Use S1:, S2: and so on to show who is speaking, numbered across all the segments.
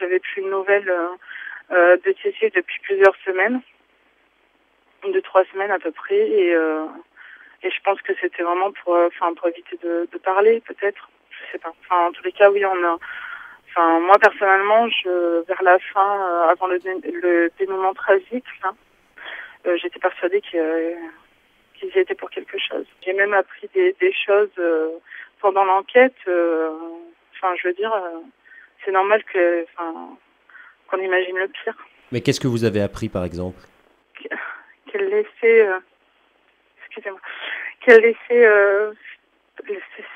S1: j'avais plus de nouvelles de Cécile depuis plusieurs semaines, 2-3 semaines à peu près, et je pense que c'était vraiment pour éviter de parler, peut-être. Je sais pas. Enfin, en tous les cas, oui, moi personnellement, vers la fin, avant le dénouement tragique, j'étais persuadée qu'ils y étaient pour quelque chose. J'ai même appris des choses pendant l'enquête. Je veux dire, c'est normal qu'on imagine le pire.
S2: Mais qu'est-ce que vous avez appris, par exemple?
S1: Qu'elle laissait, excusez-moi, qu'elle laissait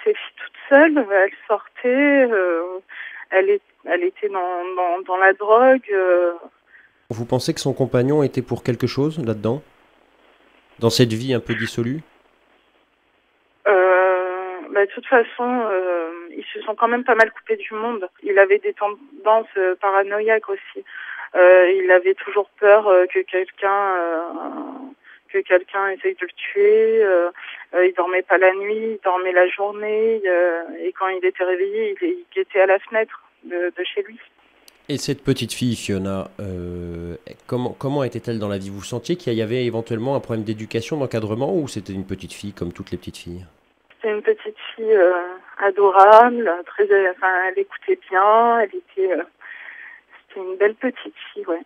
S1: ses filles toutes seules. Elle sortait, elle était dans la drogue.
S2: Vous pensez que son compagnon était pour quelque chose là-dedans? Dans cette vie un peu dissolue?
S1: De toute façon, ils se sont quand même pas mal coupés du monde. Il avait des tendances paranoïaques aussi. Il avait toujours peur que quelqu'un essaye de le tuer. Il dormait pas la nuit, il dormait la journée. Et quand il était réveillé, il était à la fenêtre de chez lui.
S2: Et cette petite fille, Fiona, comment était-elle dans la vie? Vous sentiez qu'il y avait éventuellement un problème d'éducation, d'encadrement, ou c'était une petite fille comme toutes les petites filles?
S1: C'était une petite fille adorable, elle écoutait bien, c'était une belle petite fille, ouais.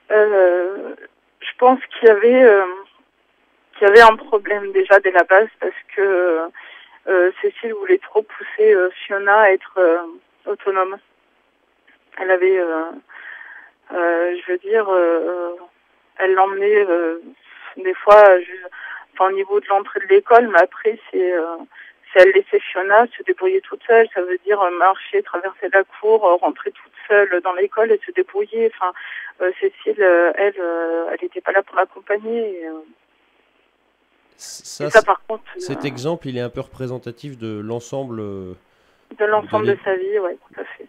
S1: Je pense qu'il y avait un problème déjà dès la base parce que Cécile voulait trop pousser Fiona à être autonome. Elle avait, elle l'emmenait des fois, au niveau de l'entrée de l'école, mais après si elle laissait Fiona se débrouiller toute seule, ça veut dire marcher, traverser la cour, rentrer toute seule dans l'école et se débrouiller. Cécile, elle n'était pas là pour l'accompagner. Et
S2: Ça,
S1: ça, par contre,
S2: cet exemple, il est un peu représentatif de l'ensemble
S1: de
S2: de
S1: l'ensemble de sa vie, ouais, tout à fait.